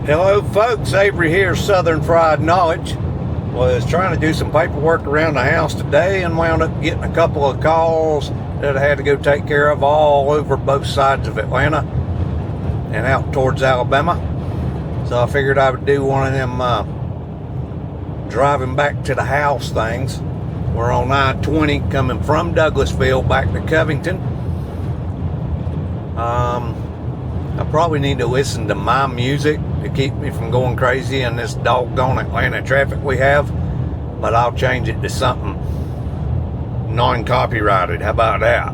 Hello folks, Avery here, Southern Fried Knowledge. Was trying to do some paperwork around the house today and wound up getting a couple of calls that I had to go take care of all over both sides of Atlanta and out towards Alabama. So I figured I would do one of them driving back to the house things. We're on I-20 coming from Douglasville back to Covington. I probably need to listen to my music to keep me from going crazy in this doggone Atlanta traffic we have, but I'll change it to something non-copyrighted. How about that?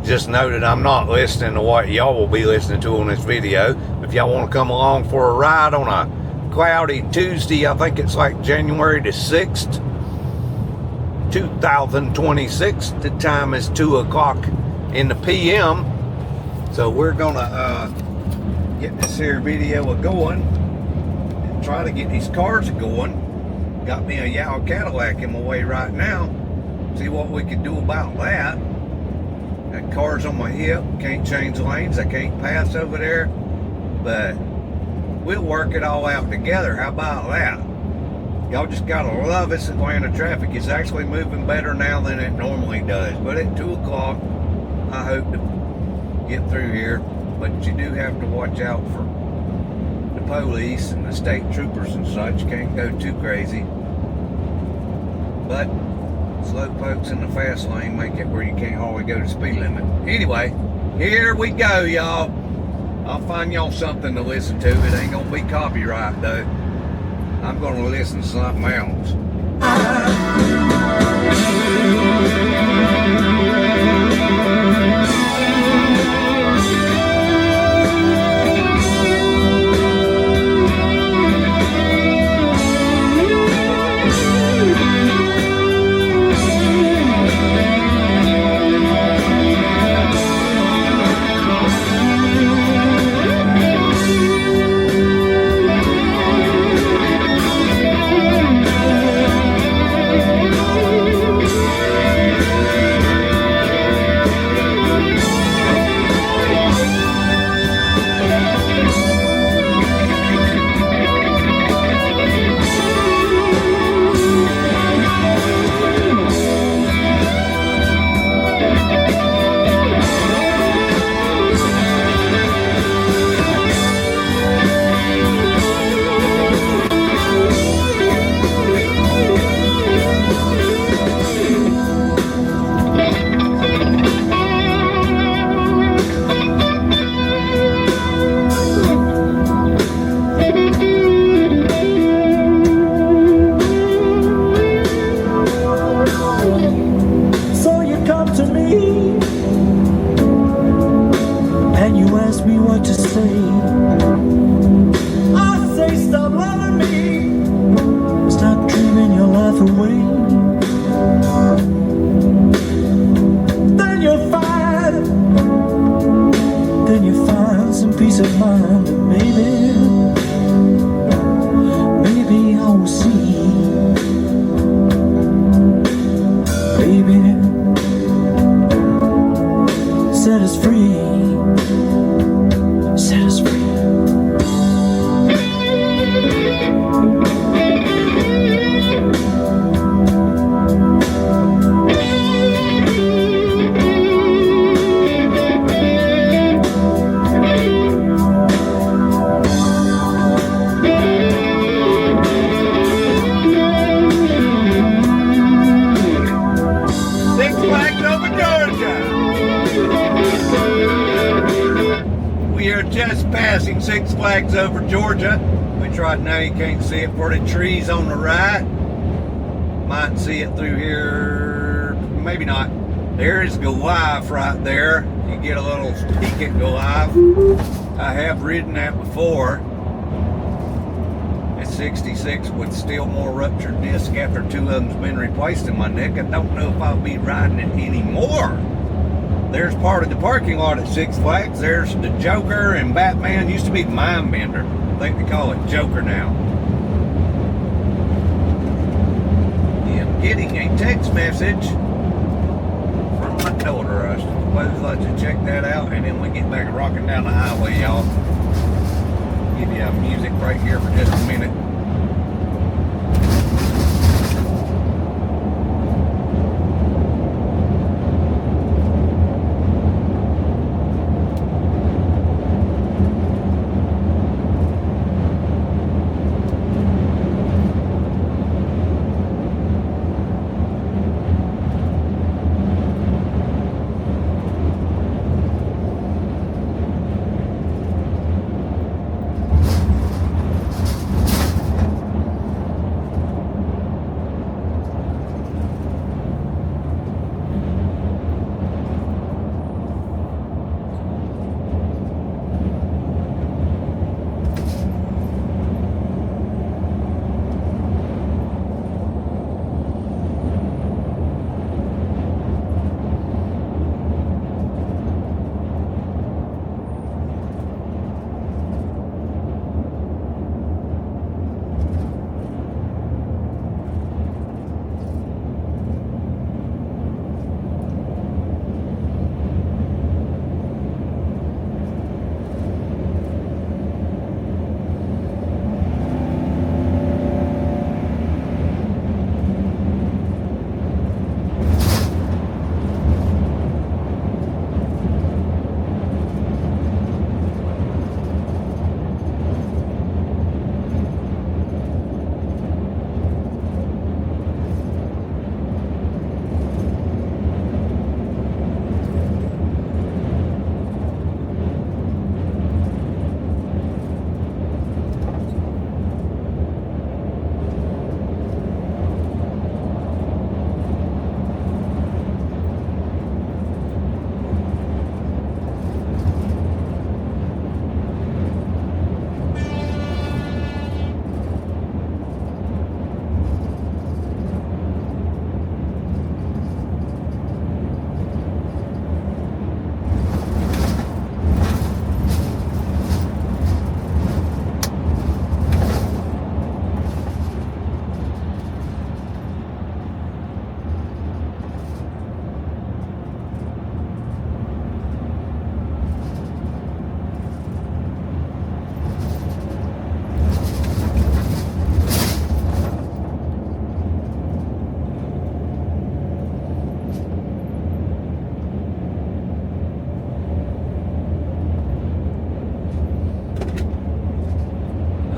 Just know that I'm not listening to what y'all will be listening to on this video. If y'all want to come along for a ride on a cloudy Tuesday, I think it's like January the 6th, 2026. The time is 2 o'clock in the PM. So we're gonna get this here video going and try to get these cars going. Got me a yellow Cadillac in my way right now. See what we can do about that. Got cars on my hip, can't change lanes, I can't pass over there, but we'll work it all out together. How about that? Y'all just gotta love this Atlanta traffic. It's actually moving better now than it normally does, but at 2 o'clock I hope to get through here, but you do have to watch out for the police and the state troopers and such. Can't go too crazy, but slow folks in the fast lane make it where you can't hardly go to speed limit. Anyway, here we go, y'all. I'll find y'all something to listen to. It ain't gonna be copyright though. I'm gonna listen to something else. Six Flags over Georgia, which right now you can't see it for the trees on the right. Might see it through here, maybe not. There is Goliath right there. You get a little peek at Goliath. I have ridden that before. It's 66 with still more ruptured disc after 2 of them's been replaced in my neck. I don't know if I'll be riding it anymore. There's part of the parking lot at Six Flags. There's the Joker and Batman. Used to be Mind Bender. I think they call it Joker now. I'm getting a text message from my daughter. I suppose I'll let you check that out, and then we get back rocking down the highway, y'all. give you music right here for just a minute.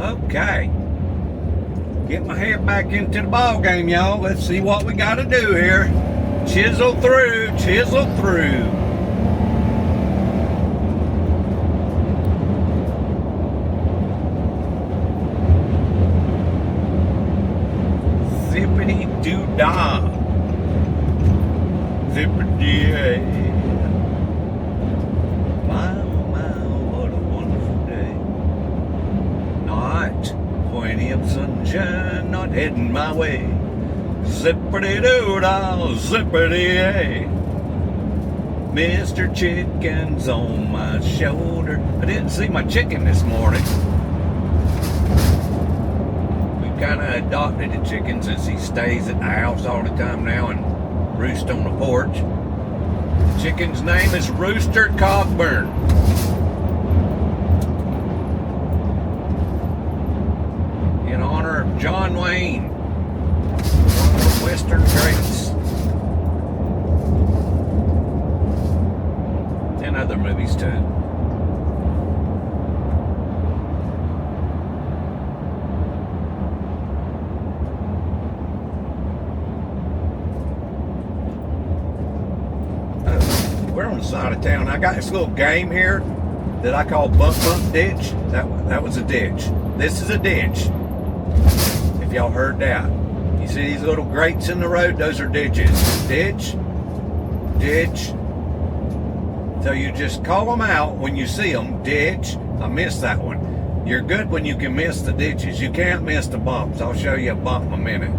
Okay. Get my head back into the ball game, y'all. Let's see what we got to do here. Chisel through, chisel through. Zippity-doo-dah. Zippity-yay. Plenty of sunshine not heading my way. Zippity-doo-dah, zippity-yay. Mr. Chicken's on my shoulder. I didn't see my chicken this morning. We've kind of adopted a chicken since he stays at the house all the time now and roosts on the porch. The chicken's name is Rooster Cogburn. In honor of John Wayne, one of the Western greats, and other movies too. We're on the side of town. I got this little game here that I call Bump Bump Ditch. That was a ditch. This is a ditch. If y'all heard that. You see these little grates in the road? Those are ditches. Ditch, ditch. So you just call them out when you see them. Ditch. I missed that one. You're good when you can miss the ditches. You can't miss the bumps. I'll show you a bump in a minute.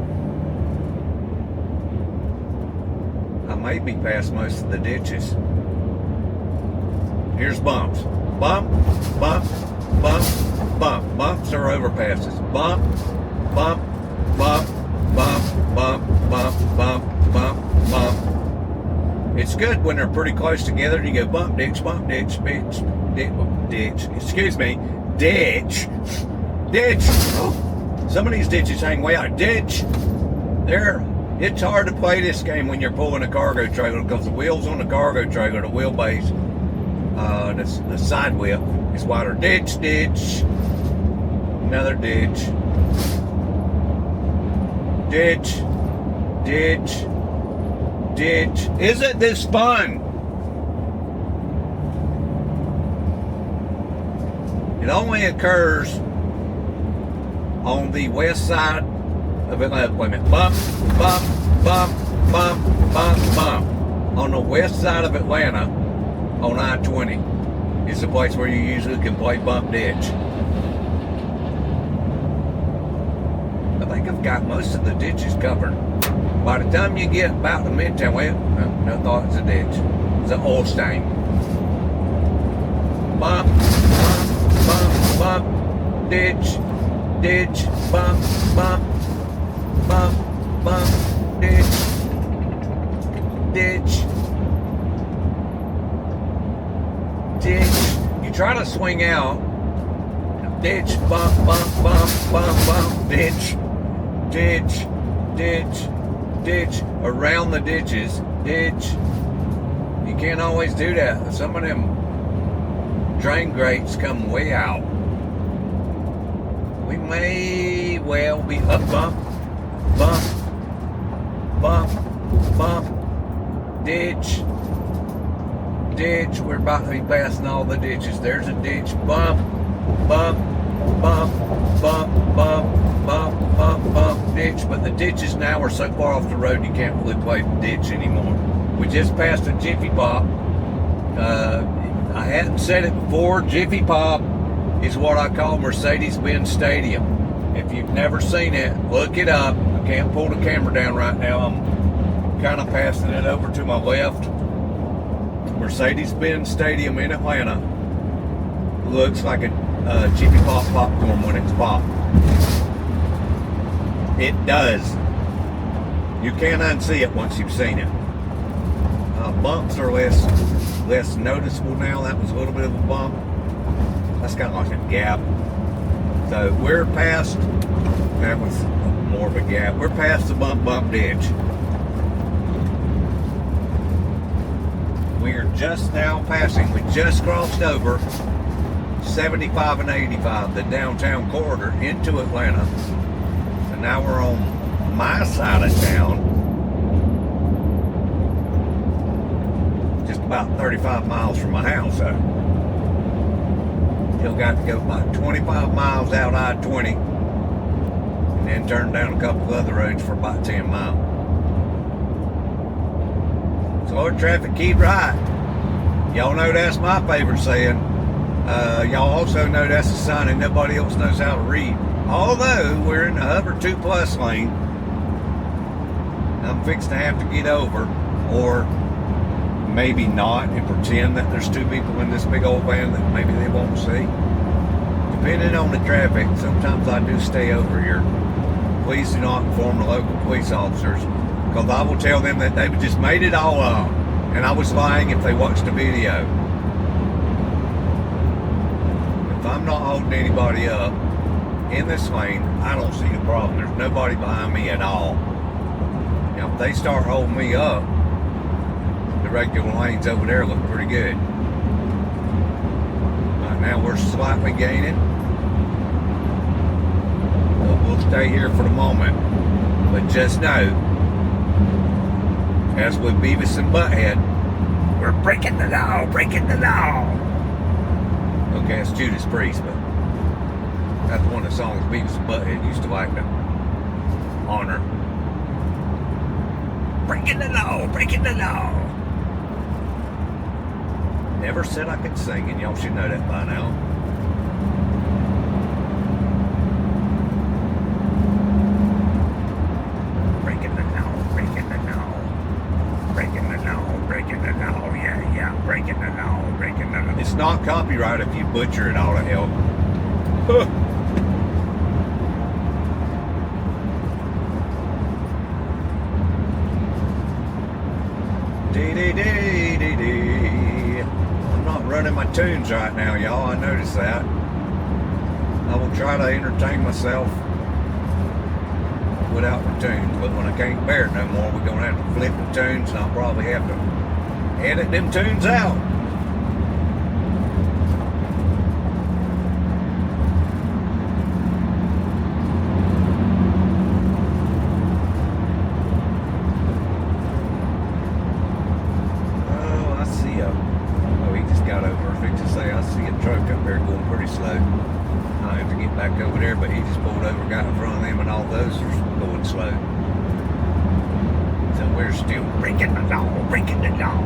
I may be past most of the ditches. Here's bumps. Bump, bump, bump, bump. Bumps are overpasses. Bump, bump, bump, bump, bump, bump, bump, bump, bump. It's good when they're pretty close together. You go bump, ditch, ditch, excuse me, ditch. Oh, some of these ditches hang way out. Ditch. There. It's hard to play this game when you're pulling a cargo trailer because the wheels on the cargo trailer, the wheelbase, the side wheel is wider. Ditch. Another ditch. Ditch. Isn't this fun? It only occurs on the west side of Atlanta. Wait a minute. Bump. On the west side of Atlanta, on I-20, is the place where you usually can play bump ditch. I think I've got most of the ditches covered. By the time you get about the Midtown, well, no thought it's a ditch. It's an oil stain. Bump, ditch, bump, ditch. You try to swing out, ditch, bump, ditch, around the ditches, ditch. You can't always do that. Some of them drain grates come way out. We may well be up bump, ditch. We're about to be passing all the ditches. There's a ditch, bump, ditch. But the ditches now are so far off the road you can't really play the ditch anymore. We just passed a Jiffy Pop. I hadn't said it before. Jiffy Pop is what I call Mercedes-Benz Stadium. If you've never seen it, look it up. I can't pull the camera down right now. I'm kind of passing it over to my left. Mercedes-Benz Stadium in Atlanta looks like a Jiffy Pop popcorn when it's popped. It does. You can't unsee it once you've seen it. Bumps are less noticeable now. That was a little bit of a bump. That's kind of like a gap. So we're past, that was more of a gap. We're past the bump ditch. We are just now passing, we just crossed over 75 and 85, the downtown corridor into Atlanta. So now we're on my side of town. Just about 35 miles from my house. So still got to go about 25 miles out I-20 and then turn down a couple of other roads for about 10 miles. Slow traffic, keep right. Y'all know that's my favorite saying. Y'all also know that's a sign that nobody else knows how to read. Although we're in the hover 2+ lane, I'm fixing to have to get over, or maybe not, and pretend that there's two people in this big old van that maybe they won't see. Depending on the traffic, sometimes I do stay over here. Please do not inform the local police officers, because I will tell them that they've just made it all up, and I was lying if they watched the video. If I'm not holding anybody up in this lane, I don't see the problem. There's nobody behind me at all. Now, if they start holding me up, the regular lanes over there look pretty good. Right now we're slightly gaining. But we'll stay here for the moment. But just know, as with Beavis and Butthead, we're breaking the law, Okay, it's Judas Priest, but that's one of the songs Beavis and Butthead used to like to honor. Breaking the law. Never said I could sing, and y'all should know that by now. Breaking the law. Yeah, breaking the law. It's not copyright if you butcher it all to hell. I'm not running my tunes right now, y'all. I noticed that. I will try to entertain myself without the tunes, but when I can't bear it no more, we're gonna have to flip the tunes, and I'll probably have to edit them tunes out. He just got over. Fix to say, I see a truck up there going pretty slow. I have to get back over there, but he just pulled over, got in front of them, and all those are going slow. So we're still breaking the law, breaking the law.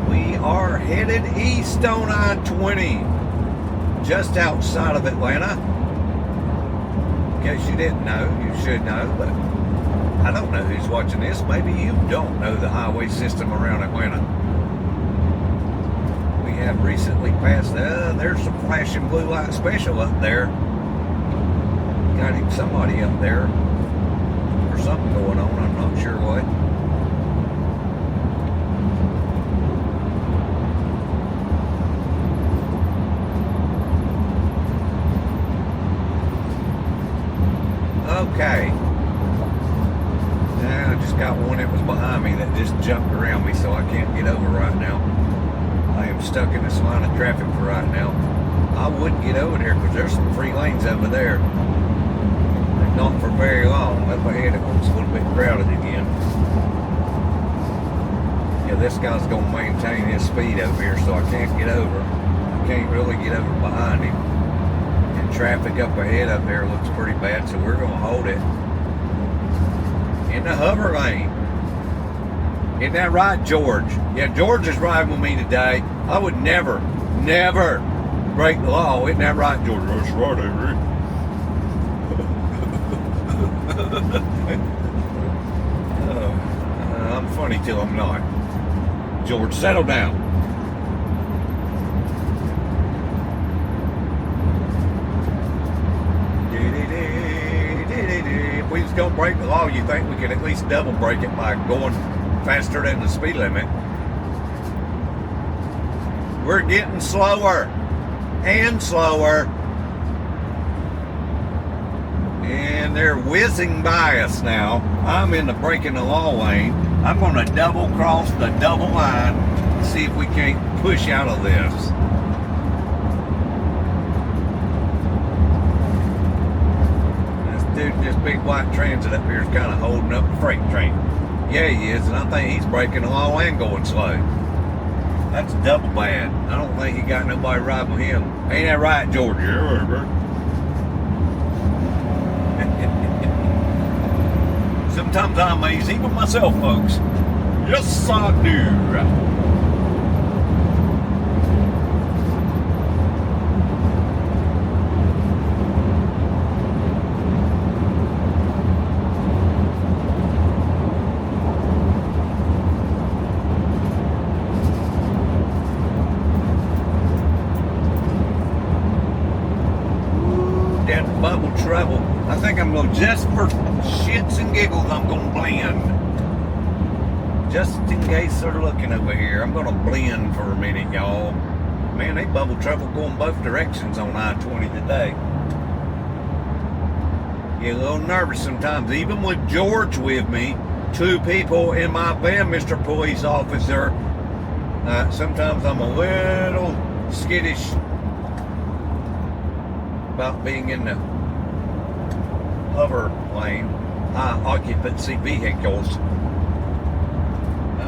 We are headed east on I-20, just outside of Atlanta. In case you didn't know, you should know, but I don't know who's watching this. Maybe you don't know the highway system around Atlanta. We have recently passed, there's some flashing blue light special up there. Got somebody up there, or something going on, I'm not sure what. Okay. Now I just got one that was behind me that just jumped around me, so I can't get over right now. I am stuck in this line of traffic for right now. I wouldn't get over there because there's some free lanes over there. And not for very long. Up ahead it looks a little bit crowded again. Yeah, this guy's going to maintain his speed over here, so I can't get over. I can't really get over behind him. Traffic up ahead up there looks pretty bad, so we're going to hold it in the hover lane. Isn't that right, George? Yeah, George is riding with me today. I would never break the law. Isn't that right, George? That's right, Avery. I'm funny till I'm not. George, settle down. If we was going to break the law, you think we could at least double break it by going faster than the speed limit. We're getting slower and slower. And they're whizzing by us now. I'm in the breaking the law lane. I'm going to double cross the double line and see if we can't push out of this. Dude, this big white transit up here is kind of holding up the freight train. Yeah, he is, and I think he's breaking the law and going slow. That's double bad. I don't think he got nobody riding with him. Ain't that right, George? Yeah, bro. Sometimes I amaze even myself, folks. Yes, I do. Bubble trouble. I think I'm going to, just for shits and giggles, I'm going to blend. Just in case they're looking over here, I'm going to blend for a minute, y'all. Man, they bubble trouble going both directions on I-20 today. Get a little nervous sometimes, even with George with me, two people in my van, Mr. Police Officer. Sometimes I'm a little skittish about being in the hover lane, high occupancy vehicles.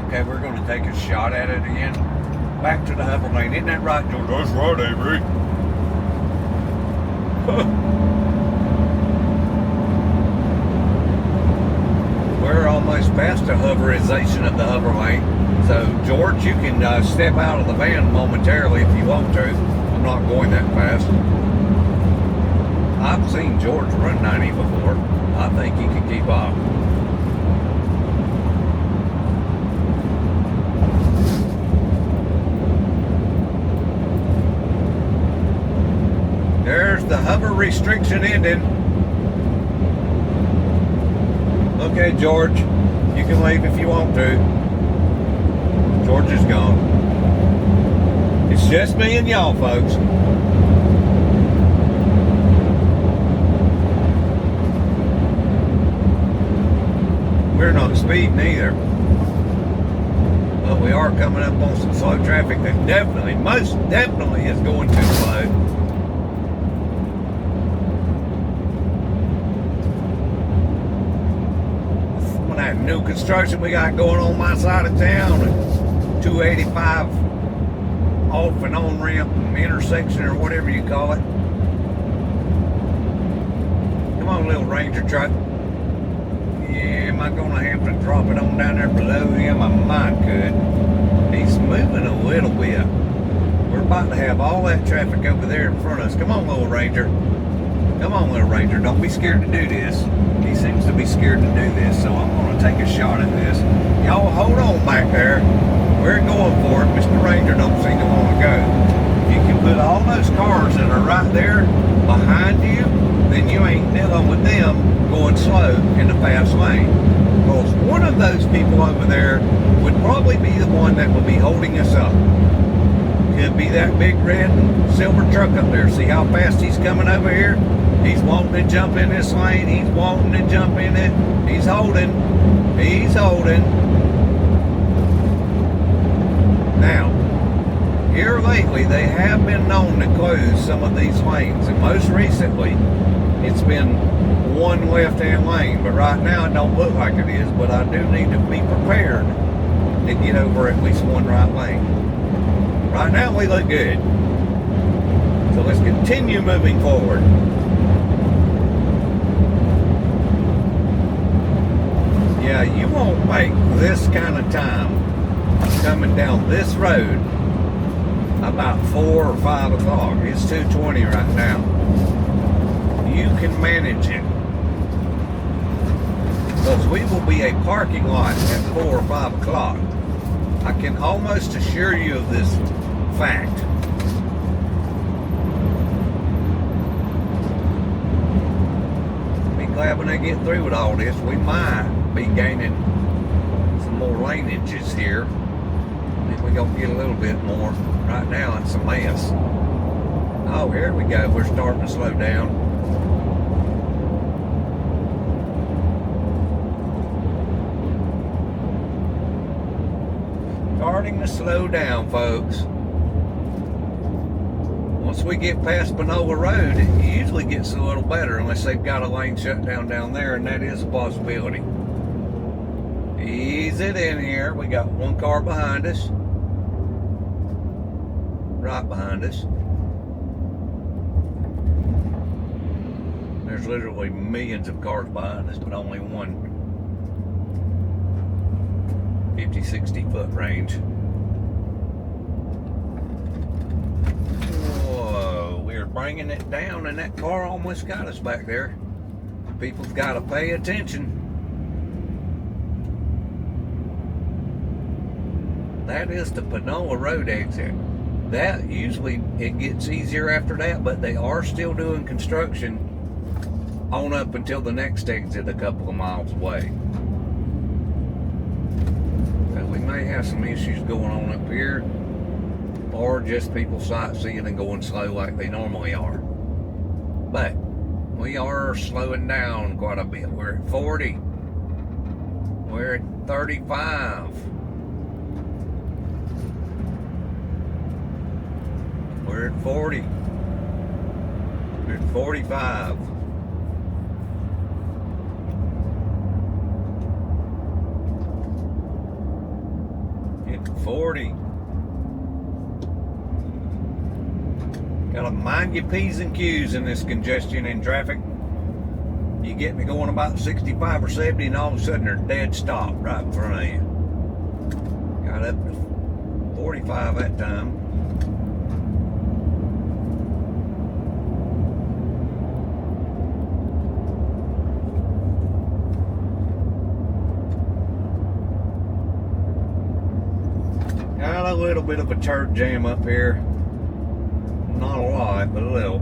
Okay, we're going to take a shot at it again. Back to the hover lane. Isn't that right, George? That's right, Avery. We're almost past the hoverization of the hover lane. So, George, you can step out of the van momentarily if you want to. I'm not going that fast. I've seen George run 90 before. I think he can keep up. There's the hover restriction ending. Okay, George, You can leave if you want to. George is gone. It's just me and y'all, folks. We're not speeding either. But we are coming up on some slow traffic that definitely, most definitely is going too slow. From that new construction we got going on my side of town, and 285 off and on ramp intersection or whatever you call it. Come on, little Ranger truck. Yeah, am I gonna have to drop it on down there below him? I might could. He's moving a little bit. We're about to have all that traffic over there in front of us. Come on, little Ranger. Come on, little Ranger. Don't be scared to do this. He seems to be scared to do this, so I'm gonna take a shot at this. Y'all hold on back there. We're going for it. Mr. Ranger don't seem to want to go. If you can put all those cars that are right there behind you, then you ain't dealing with them going slow in the fast lane. Because one of those people over there would probably be the one that will be holding us up. Could be that big red and silver truck up there. See how fast he's coming over here? He's wanting to jump in this lane. He's wanting to jump in it. He's holding. He's holding. Now, here lately, they have been known to close some of these lanes. And most recently, it's been one left-hand lane. But right now, it don't look like it is. But I do need to be prepared to get over at least one right lane. Right now, we look good. So let's continue moving forward. Yeah, you won't make this kind of time coming down this road about 4 or 5 o'clock. It's 2:20 right now. You can manage it. Because we will be a parking lot at 4 or 5 o'clock. I can almost assure you of this fact. Be glad when they get through with all this, we might be gaining some more laneages here. Then we're gonna get a little bit more. Right now it's a mess. Oh, here we go. We're starting to slow down. Starting to slow down, folks. Once we get past Panola Road, it usually gets a little better unless they've got a lane shut down there, and that is a possibility. Ease it in here. We got one car behind us. Right behind us. There's literally millions of cars behind us, but only one 50, 60 foot range. Whoa, we're bringing it down and that car almost got us back there. People's got to pay attention. That is the Panola Road exit. That usually it gets easier after that, but they are still doing construction on up until the next exit a couple of miles away. So we may have some issues going on up here, or just people sightseeing and going slow like they normally are. But we are slowing down quite a bit. We're at 40. We're at 35. We're at 40. We're at 45. At 40. Gotta mind your P's and Q's in this congestion and traffic. You get me going about 65 or 70 and all of a sudden they're dead stop right in front of you. Got up to 45 that time. Got a little bit of a church jam up here. Not a lot, but a little.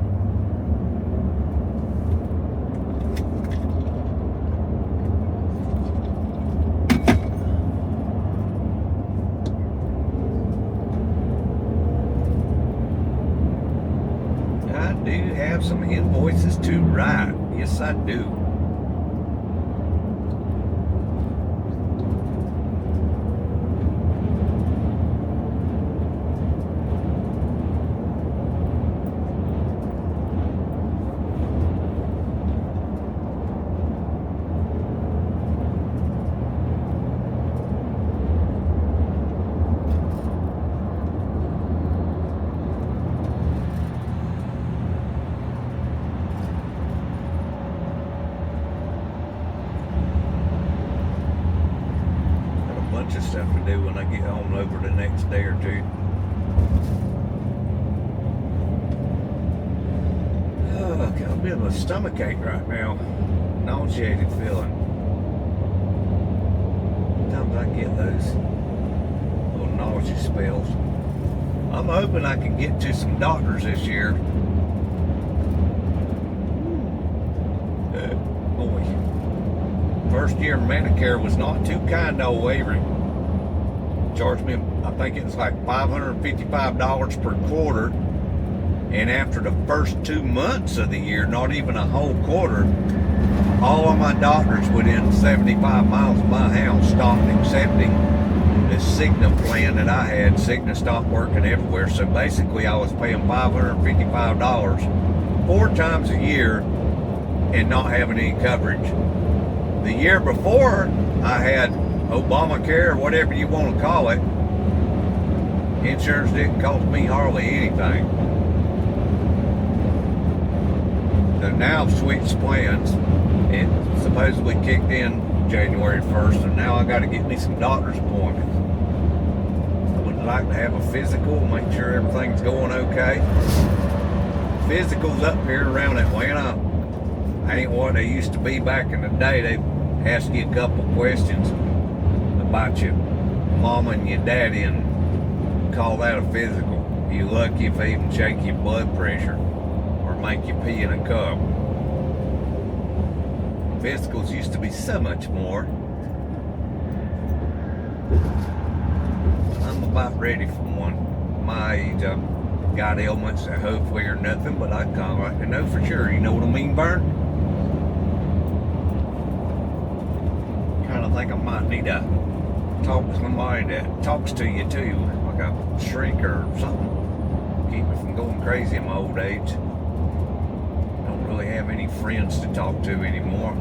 have some invoices to write. Yes, I do. Of stuff to do when I get home over the next day or two. Oh, I've got a bit of a stomach ache right now. Nauseated feeling. Sometimes I get those little nausea spells. I'm hoping I can get to some doctors this year. Boy. First year Medicare was not too kind to old Avery. Charged me, I think it was like $555 per quarter, and after the first 2 months of the year, not even a whole quarter, all of my doctors within 75 miles of my house stopped accepting the Cigna plan that I had. Cigna stopped working everywhere, so basically I was paying $555 4 times a year and not having any coverage. The year before, I had Obamacare, or whatever you want to call it. Insurance didn't cost me hardly anything. So now I've switched plans. It supposedly kicked in January 1st, and now I got to get me some doctor's appointments. I would like to have a physical, make sure everything's going okay. Physicals up here around Atlanta ain't what they used to be back in the day. They ask you a couple questions about your mama and your daddy and call that a physical. You're lucky if they even check your blood pressure or make you pee in a cup. Physicals used to be so much more. I'm about ready for one. My age, I've got ailments that hopefully are nothing, but I'd kind of like to know for sure. You know what I mean, Vern? Kind of think I might need to talk to somebody that talks to you too, like a shrink or something. Keep me from going crazy in my old age. Don't really have any friends to talk to anymore.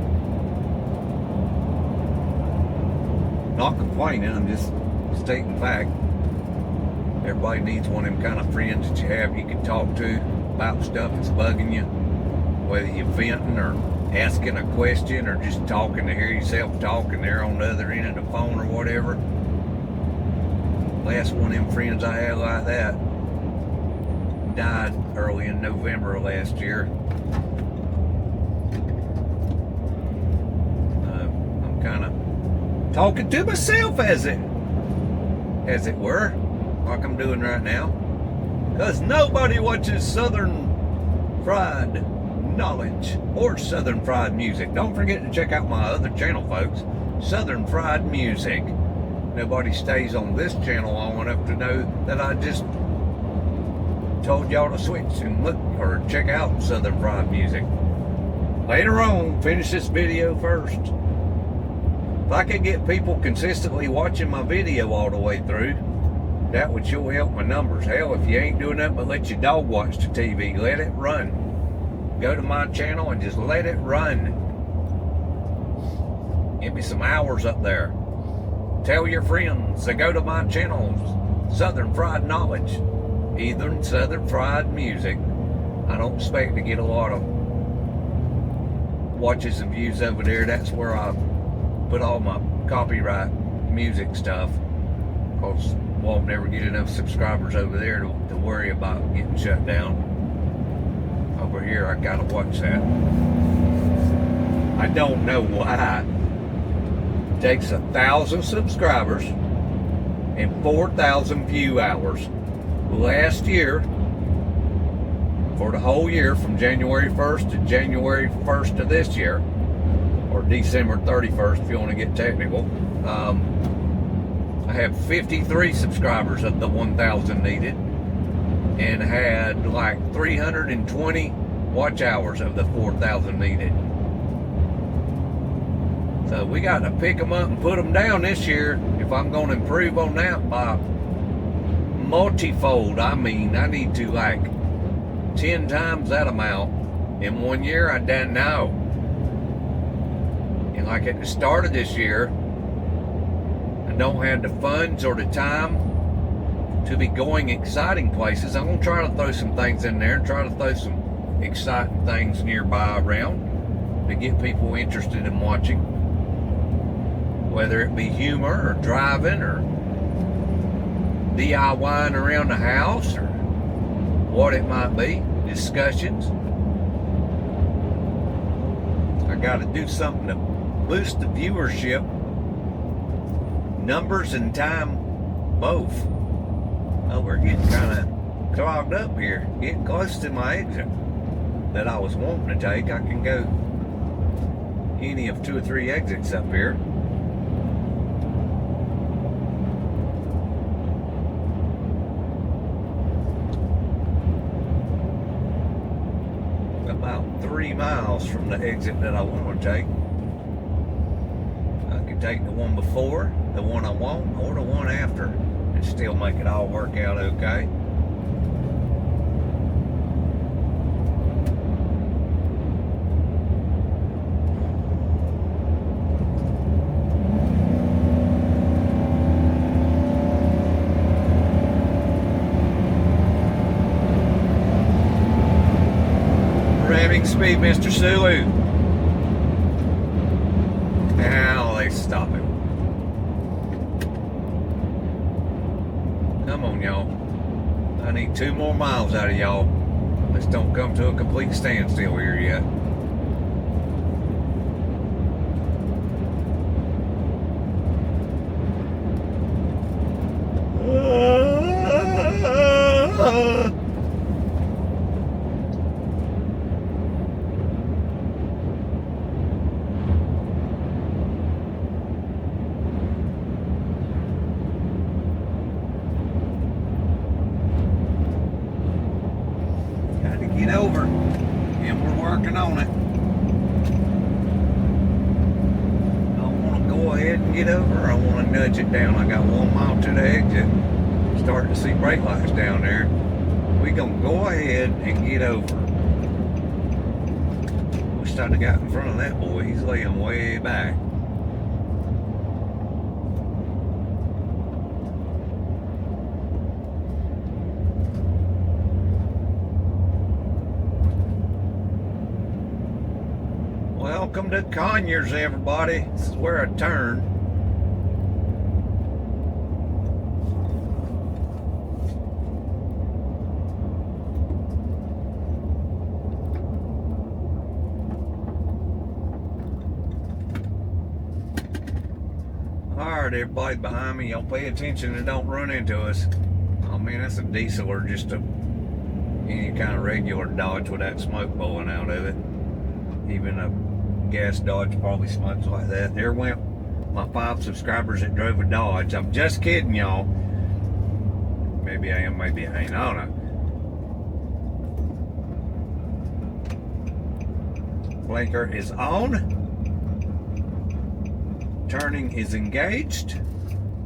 Not complaining, I'm just stating fact. Everybody needs one of them kind of friends that you have you can talk to about stuff that's bugging you, whether you're venting or asking a question or just talking to hear yourself talking there on the other end of the phone or whatever. Last one of them friends I had like that died early in November of last year. I'm kind of talking to myself as it were, like I'm doing right now, because nobody watches Southern Fried Knowledge or Southern Fried Music. Don't forget to check out my other channel, folks, Southern Fried Music. Nobody stays on this channel long enough to know that I just told y'all to switch and look or check out Southern Fried Music. Later on, finish this video first. If I could get people consistently watching my video all the way through, that would sure help my numbers. Hell, if you ain't doing nothing but let your dog watch the TV, let it run. Go to my channel and just let it run. Give me some hours up there. Tell your friends to go to my channel, Southern Fried Knowledge, either Southern Fried Music. I don't expect to get a lot of watches and views over there. That's where I put all my copyright music stuff, because won't never get enough subscribers over there to worry about getting shut down. Over here I gotta watch that. I don't know why it takes 1,000 subscribers and 4,000 view hours last year, for the whole year from January 1st to January 1st of this year, or December 31st if you want to get technical. I have 53 subscribers of the 1,000 needed, and had like 320 watch hours of the 4,000 needed. So we got to pick them up and put them down this year if I'm going to improve on that by multifold. I mean, I need to like 10 times that amount in 1 year. I don't know. And like at the start of this year, I don't have the funds or the time to be going exciting places. I'm going to try to throw some things in there and try to throw some exciting things nearby around to get people interested in watching, whether it be humor or driving or DIYing around the house or what it might be, discussions. I got to do something to boost the viewership, numbers and time both. Oh, we're getting kind of clogged up here, getting close to my exit that I was wanting to take. I can go any of 2 or 3 exits up here. About 3 miles from the exit that I want to take. I can take the one before, the one I want, or the one after, and still make it all work out okay. Speed, Mr. Sulu. Now they stop him. Come on, y'all. I need 2 more miles out of y'all. Let's don't come to a complete standstill here yet. Get over, and we're working on it. I want to go ahead and get over, or I want to nudge it down. I got 1 mile to the exit. Starting to see brake lights down there. We're gonna go ahead and get over. Wish I'd have got in front of that boy. He's laying way back. Welcome to Conyers, everybody. This is where I turn. Alright, everybody behind me, y'all pay attention and don't run into us. Oh man, that's a diesel or just any kind of regular Dodge with that smoke blowing out of it. Even a gas Dodge probably smokes like that. There went my 5 subscribers that drove a Dodge. I'm just kidding, y'all. Maybe I am, maybe I ain't. I don't know. Blinker is on. Turning is engaged.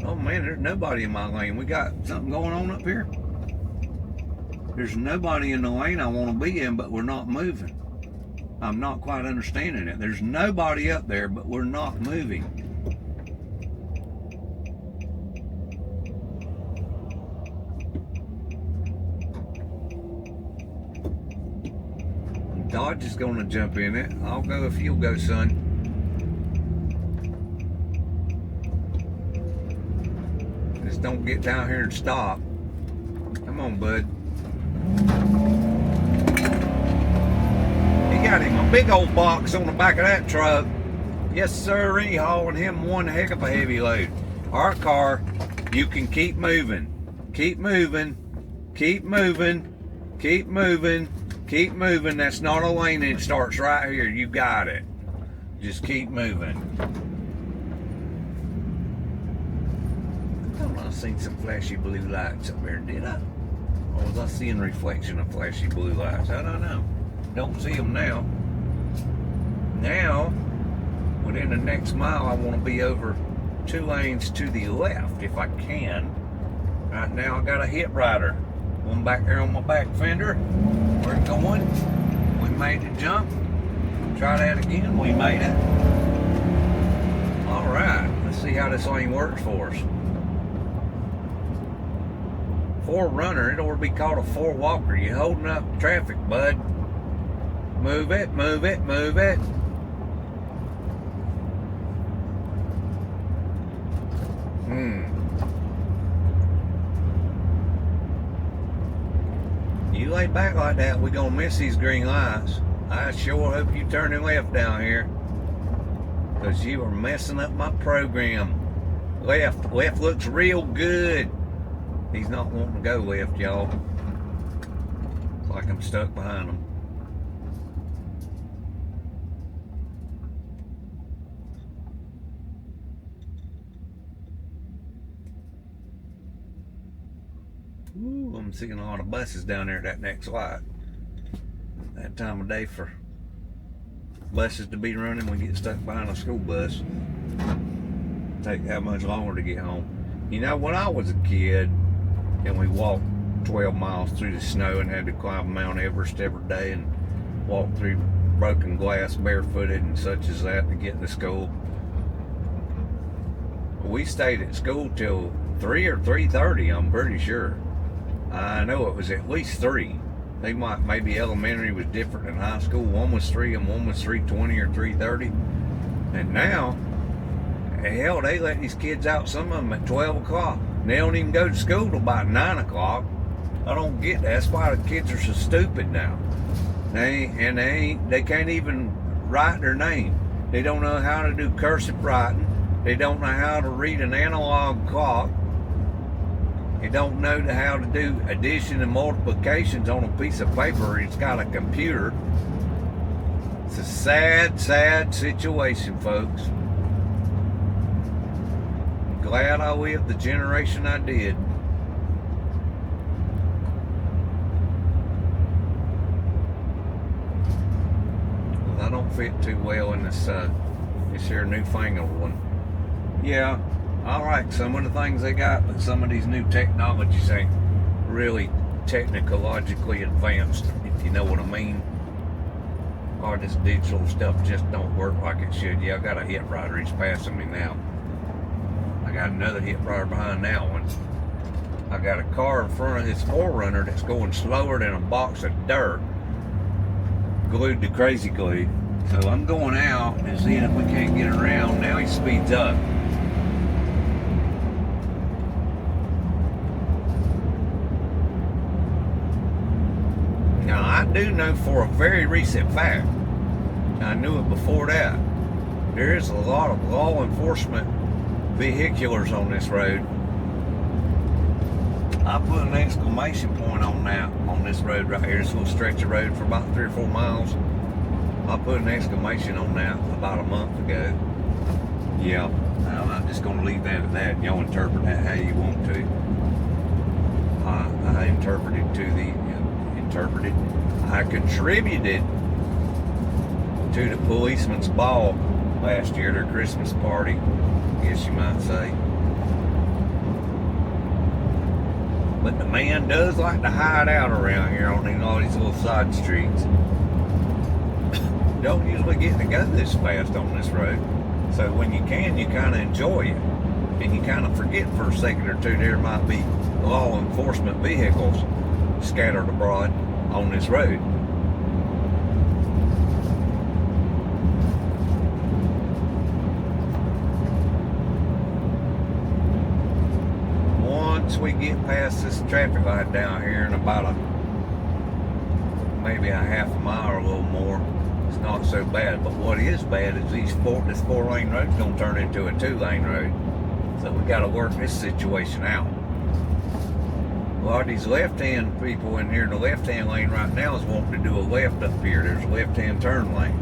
Oh man, there's nobody in my lane. We got something going on up here. There's nobody in the lane I want to be in, but we're not moving. I'm not quite understanding it. There's nobody up there, but we're not moving. Dodge is going to jump in it. I'll go if you'll go, son. Just don't get down here and stop. Come on, bud. Got him a big old box on the back of that truck. Yes, sir, hauling him one heck of a heavy load. Our car, you can keep moving. Keep moving. Keep moving. Keep moving. Keep moving. That's not a lane. It starts right here. You got it. Just keep moving. I thought I seen some flashy blue lights up there, did I? Or was I seeing reflection of flashy blue lights? I don't know. Don't see them now. Now, within the next mile, I want to be over 2 lanes to the left if I can. Right now, I got a hit rider. One back there on my back fender. We're going. We made the jump. Try that again. We made it. All right. Let's see how this lane works for us. 4-runner. It ought to be called a 4-walker. You holding up traffic, bud. Move it, move it, move it. You lay back like that, we're gonna miss these green lights. I sure hope you turn left down here, because you are messing up my program. Left looks real good. He's not wanting to go left, y'all. It's like I'm stuck behind him. Ooh, I'm seeing a lot of buses down there at that next light. That time of day for buses to be running, we get stuck behind a school bus. Take that much longer to get home. You know, when I was a kid and we walked 12 miles through the snow and had to climb Mount Everest every day and walk through broken glass barefooted and such as that to get to school, we stayed at school till 3 or 3:30, I'm pretty sure. I know it was at least 3. They maybe elementary was different than high school. One was 3 and one was 3:20 or 3:30. And now, hell, they let these kids out, some of them at 12 o'clock. They don't even go to school till about 9 o'clock. I don't get that. That's why the kids are so stupid now. They can't even write their name. They don't know how to do cursive writing. They don't know how to read an analog clock. They don't know how to do addition and multiplications on a piece of paper. It's got a computer. It's a sad, sad situation, folks. I'm glad I lived the generation I did. I don't fit too well in this here newfangled one. Yeah. All right, some of the things they got, but some of these new technologies ain't really technologically advanced, if you know what I mean. Or this digital stuff just don't work like it should. Yeah, I got a hit rider. He's passing me now. I got another hit rider behind that one. I got a car in front of this 4-runner that's going slower than a box of dirt, glued to crazy glue. So I'm going out and seeing if we can't get around. Now he speeds up. Now, I do know for a very recent fact, I knew it before that, there is a lot of law enforcement vehiculars on this road. I put an exclamation point on that, on this road right here, this little stretch of road for about 3 or 4 miles. I put an exclamation on that about a month ago. Yeah, I'm just going to leave that at that. Y'all interpret that how you want to. I interpreted to the... I contributed to the policeman's ball last year, their Christmas party, I guess you might say. But the man does like to hide out around here on all these little side streets. Don't usually get to go this fast on this road. So when you can, you kind of enjoy it. And you kind of forget for a second or two there might be law enforcement vehicles scattered abroad on this road. Once we get past this traffic light down here in about maybe a half a mile or a little more, it's not so bad. But what is bad is this 4-lane road is going to turn into a 2-lane road. So we got to work this situation out. A lot of these left-hand people in here in the left-hand lane right now is wanting to do a left up here. There's a left-hand turn lane.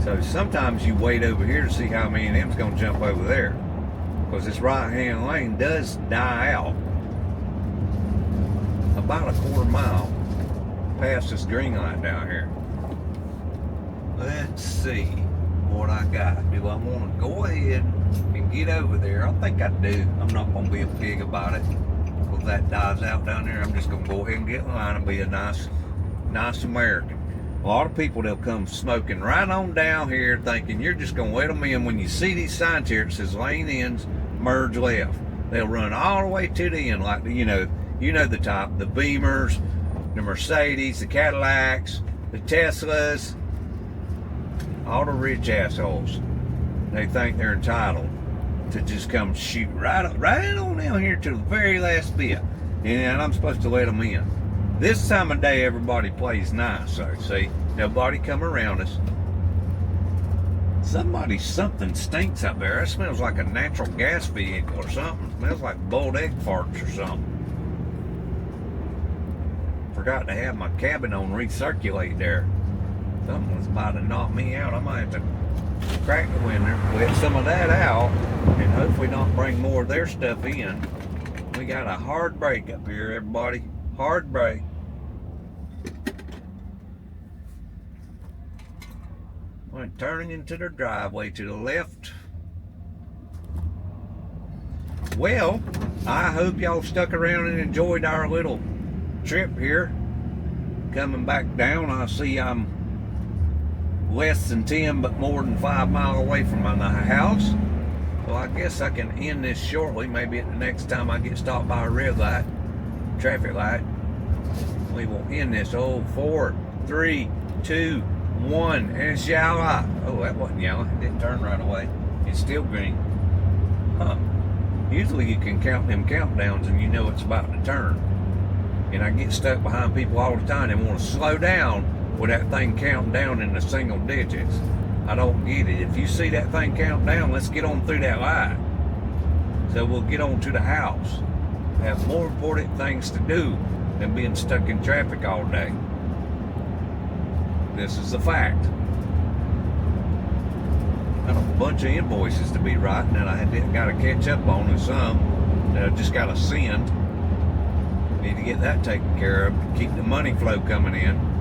So sometimes you wait over here to see how many of them's going to jump over there. Because this right-hand lane does die out about a 1/4 mile past this green light down here. Let's see what I got. Do I want to go ahead and get over there? I think I do. I'm not going to be a pig about it. If that dies out down there, I'm just going to go ahead and get in line and be a nice American. A lot of people, they'll come smoking right on down here thinking you're just going to let them in. When you see these signs here, it says lane ends, merge left. They'll run all the way to the end, like, you know the type, the Beamers, the Mercedes, the Cadillacs, the Teslas, all the rich assholes. They think they're entitled to just come shoot right on down here to the very last bit. And I'm supposed to let them in. This time of day, everybody plays nice, so see, nobody come around us. Something stinks up there. It smells like a natural gas vehicle or something. It smells like boiled egg farts or something. Forgot to have my cabin on recirculate there. Something's about to knock me out. I might have to crack the window, let some of that out, and hopefully not bring more of their stuff in. We got a hard break up here, everybody. Hard break. We're turning into the driveway to the left. Well, I hope y'all stuck around and enjoyed our little trip here. Coming back down, I see I'm less than 10 but more than 5 miles away from my house. Well, I guess I can end this shortly. Maybe at the next time I get stopped by a red light, traffic light, we will end this. Oh, 4, 3, 2, 1, and it's yellow. Oh, that wasn't yellow. It didn't turn right away. It's still green. Huh. Usually you can count them countdowns and you know it's about to turn. And I get stuck behind people all the time. They want to slow down with that thing counting down in the single digits. I don't get it. If you see that thing count down, let's get on through that light. So we'll get on to the house. Have more important things to do than being stuck in traffic all day. This is the fact. Got a bunch of invoices to be writing that I got to catch up on, and some that I just got to send. Need to get that taken care of to keep the money flow coming in.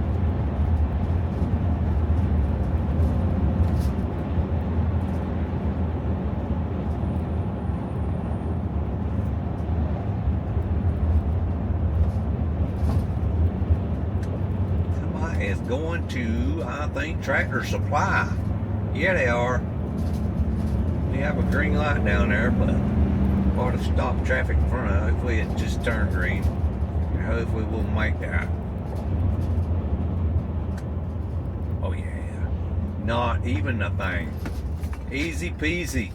Is going to, I think, Tractor Supply. Yeah, they are. We have a green light down there, but ought to stop traffic in front of it. Hopefully it just turned green, and hopefully we'll make that. Oh yeah, not even a thing. Easy peasy.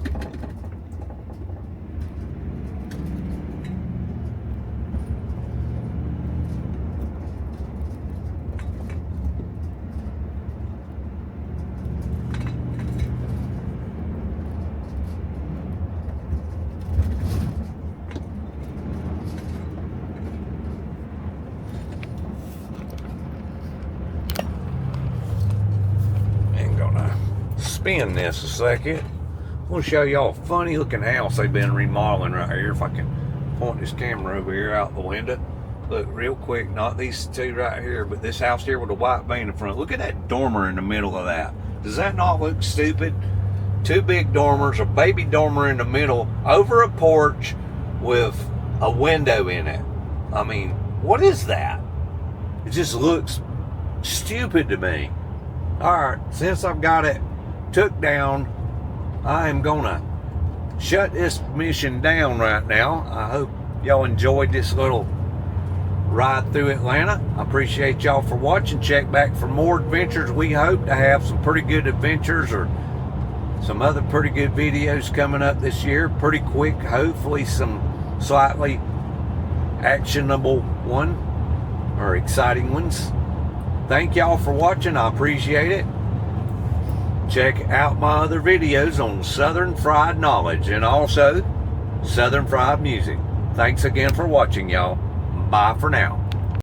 Spin this a second. I'm going to show y'all a funny looking house they've been remodeling right here. If I can point this camera over here out the window. Look real quick, not these two right here, but this house here with a white van in front. Look at that dormer in the middle of that. Does that not look stupid? Two big dormers, a baby dormer in the middle, over a porch with a window in it. I mean, what is that? It just looks stupid to me. Alright, since I've got it took down, I am gonna shut this mission down right now. I hope y'all enjoyed this little ride through Atlanta. I appreciate y'all for watching. Check back for more adventures. We hope to have some pretty good adventures or some other pretty good videos coming up this year pretty quick. Hopefully some slightly actionable one or exciting ones. Thank y'all for watching. I appreciate it. Check out my other videos on Southern Fried Knowledge and also Southern Fried Music. Thanks again for watching, y'all. Bye for now.